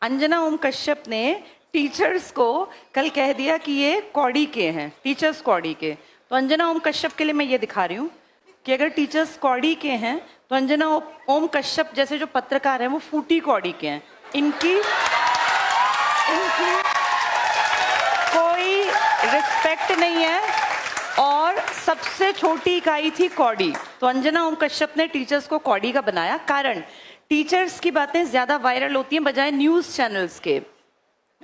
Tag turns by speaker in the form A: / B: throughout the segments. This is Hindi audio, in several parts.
A: अंजना ओम कश्यप ने टीचर्स को कल कह दिया कि ये कौड़ी के हैं, टीचर्स कौड़ी के। तो अंजना ओम कश्यप के लिए मैं ये दिखा रही हूँ कि अगर टीचर्स कौड़ी के हैं तो अंजना ओम कश्यप जैसे जो पत्रकार हैं वो फूटी कौड़ी के हैं। इनकी कोई रिस्पेक्ट नहीं है और सबसे छोटी इकाई थी कौड़ी। तो अंजना ओम कश्यप ने टीचर्स को कौड़ी का बनाया। कारण टीचर्स की बातें ज्यादा वायरल होती हैं बजाय न्यूज चैनल्स के।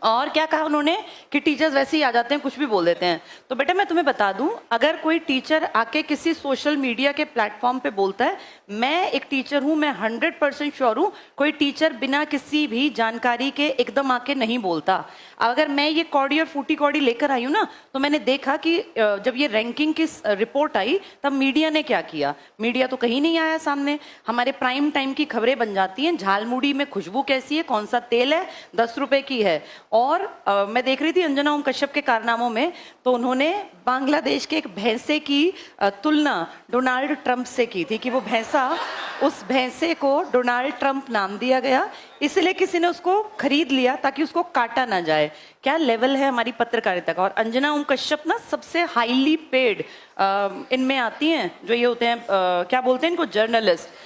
A: और क्या कहा उन्होंने कि टीचर्स वैसे ही आ जाते हैं, कुछ भी बोल देते हैं। तो बेटा मैं तुम्हें बता दूं, अगर कोई टीचर आके किसी सोशल मीडिया के प्लेटफॉर्म पे बोलता है, मैं एक टीचर हूं, मैं 100% श्योर हूं कोई टीचर बिना किसी भी जानकारी के एकदम आके नहीं बोलता। अगर मैं ये कौड़ी और फूटी कौड़ी लेकर आई हूं ना, तो मैंने देखा कि जब ये रैंकिंग की रिपोर्ट आई तब मीडिया ने क्या किया। मीडिया तो कहीं नहीं आया सामने। हमारे प्राइम टाइम की खबरें बन जाती हैं, झालमुड़ी में खुशबू कैसी है, कौन सा तेल है, 10 रुपए की है। और मैं देख रही थी अंजना ओम कश्यप के कारनामों में, तो उन्होंने बांग्लादेश के एक भैंसे की तुलना डोनाल्ड ट्रंप से की थी कि वो भैंसा, उस भैंसे को डोनाल्ड ट्रंप नाम दिया गया, इसलिए किसी ने उसको खरीद लिया ताकि उसको काटा ना जाए। क्या लेवल है हमारी पत्रकारिता का। और अंजना ओम कश्यप ना सबसे हाईली पेड इनमें आती हैं, जो ये होते हैं क्या बोलते हैं इनको, जर्नलिस्ट।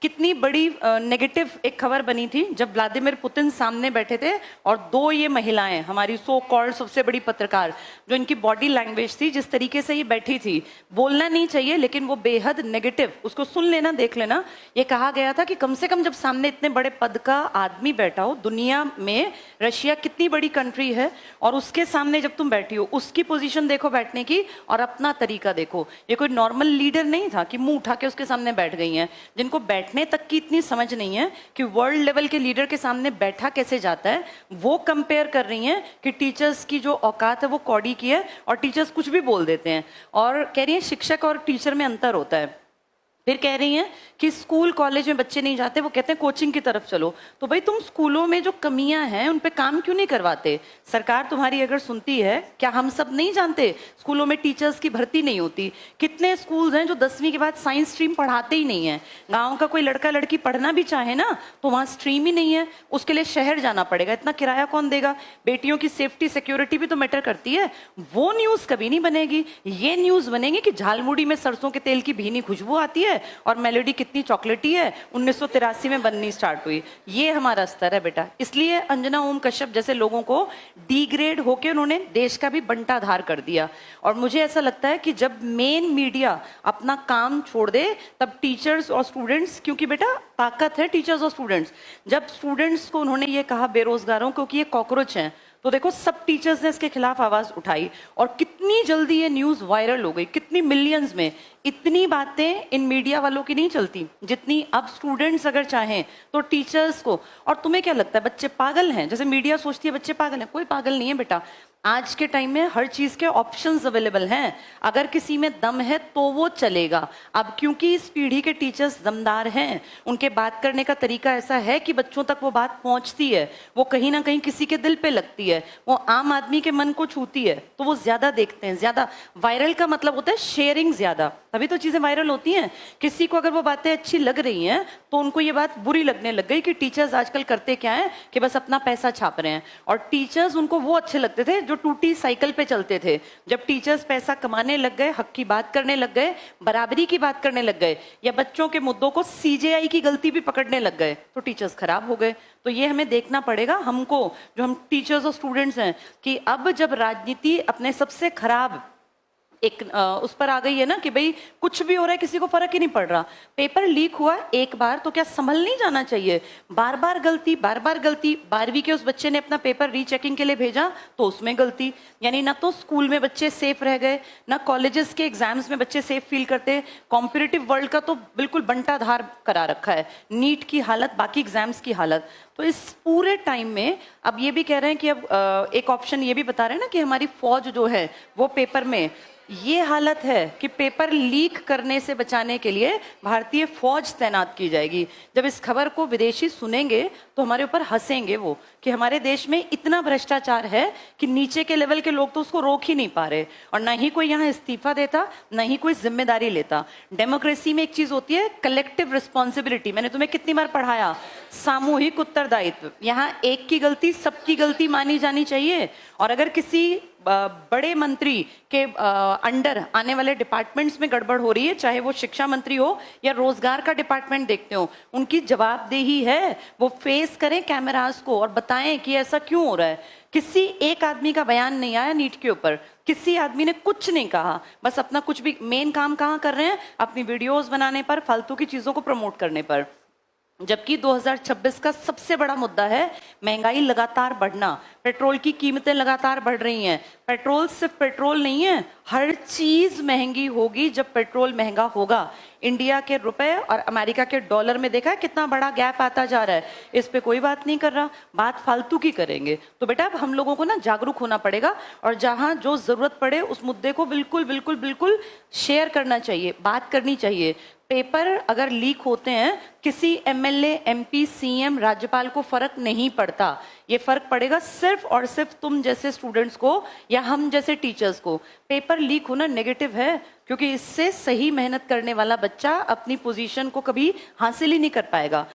A: कितनी बड़ी नेगेटिव एक खबर बनी थी जब व्लादिमीर पुतिन सामने बैठे थे और दो ये महिलाएं, हमारी सो कॉल्ड सबसे बड़ी पत्रकार, जो इनकी बॉडी लैंग्वेज थी, जिस तरीके से ये बैठी थी, बोलना नहीं चाहिए लेकिन वो बेहद नेगेटिव, उसको सुन लेना, देख लेना। ये कहा गया था कि कम से कम जब सामने इतने बड़े पद का आदमी बैठा हो, दुनिया में रशिया कितनी बड़ी कंट्री है और उसके सामने जब तुम बैठी हो, उसकी पोजीशन देखो बैठने की और अपना तरीका देखो। ये कोई नॉर्मल लीडर नहीं था कि मुंह उठा के उसके सामने बैठ गई हैं। जिनको बैठने तक की इतनी समझ नहीं है कि वर्ल्ड लेवल के लीडर के सामने बैठा कैसे जाता है, वो कंपेयर कर रही हैं कि टीचर्स की जो औकात है वो कौड़ी की है और टीचर्स कुछ भी बोल देते हैं। और कह रही हैं शिक्षक और टीचर में अंतर होता है। फिर कह रही हैं कि स्कूल कॉलेज में बच्चे नहीं जाते, वो कहते हैं कोचिंग की तरफ चलो। तो भाई तुम स्कूलों में जो कमियां हैं उन पे काम क्यों नहीं करवाते। सरकार तुम्हारी अगर सुनती है, क्या हम सब नहीं जानते स्कूलों में टीचर्स की भर्ती नहीं होती। कितने स्कूल्स हैं जो 10वीं के बाद साइंस स्ट्रीम पढ़ाते ही नहीं है। गाँव का कोई लड़का लड़की पढ़ना भी चाहे ना तो वहाँ स्ट्रीम ही नहीं है, उसके लिए शहर जाना पड़ेगा। इतना किराया कौन देगा। बेटियों की सेफ्टी सिक्योरिटी भी तो मैटर करती है। वो न्यूज कभी नहीं बनेगी। ये न्यूज बनेगी कि झालमुड़ी में सरसों के तेल की भीनी खुशबू आती है और मेलोडी कितनी चॉकलेटी है, 1983 में बननी स्टार्ट हुई। ये हमारा स्तर है बेटा। इसलिए अंजना ओम कश्यप जैसे लोगों को डिग्रेड होके उन्होंने देश का भी बंटाधार कर दिया। और मुझे ऐसा लगता है कि जब मेन मीडिया अपना काम छोड़ दे तब टीचर्स और स्टूडेंट्स, क्योंकि बेटा ताकत है टीचर्स और स्टूडेंट्स। जब स्टूडेंट्स को उन्होंने ये कहा बेरोजगारों को कि ये कॉकरोच हैं, तो देखो सब टीचर्स ने इसके खिलाफ आवाज उठाई और कितनी जल्दी ये न्यूज वायरल हो गई, कितनी मिलियंस में। इतनी बातें इन मीडिया वालों की नहीं चलती जितनी अब स्टूडेंट्स अगर चाहें तो टीचर्स को। और तुम्हें क्या लगता है बच्चे पागल हैं। जैसे मीडिया सोचती है बच्चे पागल हैं, कोई पागल नहीं है बेटा। आज के टाइम में हर चीज के ऑप्शंस अवेलेबल हैं। अगर किसी में दम है तो वो चलेगा। अब क्योंकि इस पीढ़ी के टीचर्स दमदार हैं, उनके बात करने का तरीका ऐसा है कि बच्चों तक वो बात पहुंचती है, वो कहीं ना कहीं किसी के दिल पे लगती है, वो आम आदमी के मन को छूती है, तो वो ज्यादा देखते हैं। ज्यादा वायरल का मतलब होता है शेयरिंग ज्यादा, तभी तो चीजें वायरल होती हैं। किसी को अगर वो बातें अच्छी लग रही हैं तो उनको ये बात बुरी लगने लग गई कि टीचर्स आजकल करते क्या है कि बस अपना पैसा छाप रहे हैं। और टीचर्स उनको वो अच्छे लगते थे जो टूटी साइकिल पे चलते थे। जब टीचर्स पैसा कमाने लग गए, हक की बात करने लग गए, बराबरी की बात करने लग गए, या बच्चों के मुद्दों को सीजेआई की गलती भी पकड़ने लग गए, तो टीचर्स खराब हो गए। तो ये हमें देखना पड़ेगा हमको, जो हम टीचर्स और स्टूडेंट्स हैं, कि अब जब राजनीति अपने सबसे खराब एक उस पर आ गई है ना कि भाई कुछ भी हो रहा है, किसी को फर्क ही नहीं पड़ रहा। पेपर लीक हुआ एक बार तो क्या संभल नहीं जाना चाहिए। बार बार गलती, बार बार गलती। 12वीं के उस बच्चे ने अपना पेपर रीचेकिंग के लिए भेजा तो उसमें गलती। यानी ना तो स्कूल में बच्चे सेफ रह गए, ना कॉलेजेस के एग्जाम्स में बच्चे सेफ फील करते। कॉम्पिटिटिव वर्ल्ड का तो बिल्कुल बंटाधार करा रखा है। नीट की हालत, बाकी एग्जाम्स की हालत। तो इस पूरे टाइम में अब ये भी कह रहे हैं कि अब एक ऑप्शन ये भी बता रहे हैं ना कि हमारी फौज जो है वो पेपर में, ये हालत है कि पेपर लीक करने से बचाने के लिए भारतीय फौज तैनात की जाएगी। जब इस खबर को विदेशी सुनेंगे तो हमारे ऊपर हंसेंगे वो कि हमारे देश में इतना भ्रष्टाचार है कि नीचे के लेवल के लोग तो उसको रोक ही नहीं पा रहे, और ना ही कोई यहाँ इस्तीफा देता, ना ही कोई जिम्मेदारी लेता। डेमोक्रेसी में एक चीज होती है कलेक्टिव रिस्पॉन्सिबिलिटी। मैंने तुम्हें कितनी बार पढ़ाया, सामूहिक उत्तर उत्तरदायित्व। यहाँ एक की गलती सबकी गलती मानी जानी चाहिए। और अगर किसी बड़े मंत्री के अंडर आने वाले डिपार्टमेंट्स में गड़बड़ हो रही है, चाहे वो शिक्षा मंत्री हो या रोजगार का डिपार्टमेंट देखते हो, उनकी जवाबदेही है, वो फेस करें कैमरास को और बताएं कि ऐसा क्यों हो रहा है। किसी एक आदमी का बयान नहीं आया नीट के ऊपर, किसी आदमी ने कुछ नहीं कहा, बस अपना कुछ भी मेन काम कहाँ कर रहे हैं, अपनी वीडियोस बनाने पर, फालतू की चीजों को प्रमोट करने पर। जबकि 2026 का सबसे बड़ा मुद्दा है महंगाई लगातार बढ़ना, पेट्रोल की कीमतें लगातार बढ़ रही हैं। पेट्रोल सिर्फ पेट्रोल नहीं है, हर चीज महंगी होगी जब पेट्रोल महंगा होगा। इंडिया के रुपए और अमेरिका के डॉलर में देखा है कितना बड़ा गैप आता जा रहा है। इस पे कोई बात नहीं कर रहा, बात फालतू की करेंगे। तो बेटा अब हम लोगों को ना जागरूक होना पड़ेगा और जहां जो जरूरत पड़े उस मुद्दे को बिल्कुल बिल्कुल बिल्कुल शेयर करना चाहिए, बात करनी चाहिए। पेपर अगर लीक होते हैं, किसी एमएलए, एमपी, सीएम, राज्यपाल को फर्क नहीं पड़ता। ये फर्क पड़ेगा सिर्फ और सिर्फ तुम जैसे स्टूडेंट्स को या हम जैसे टीचर्स को। पेपर लीक होना नेगेटिव है, क्योंकि इससे सही मेहनत करने वाला बच्चा अपनी पोजीशन को कभी हासिल ही नहीं कर पाएगा।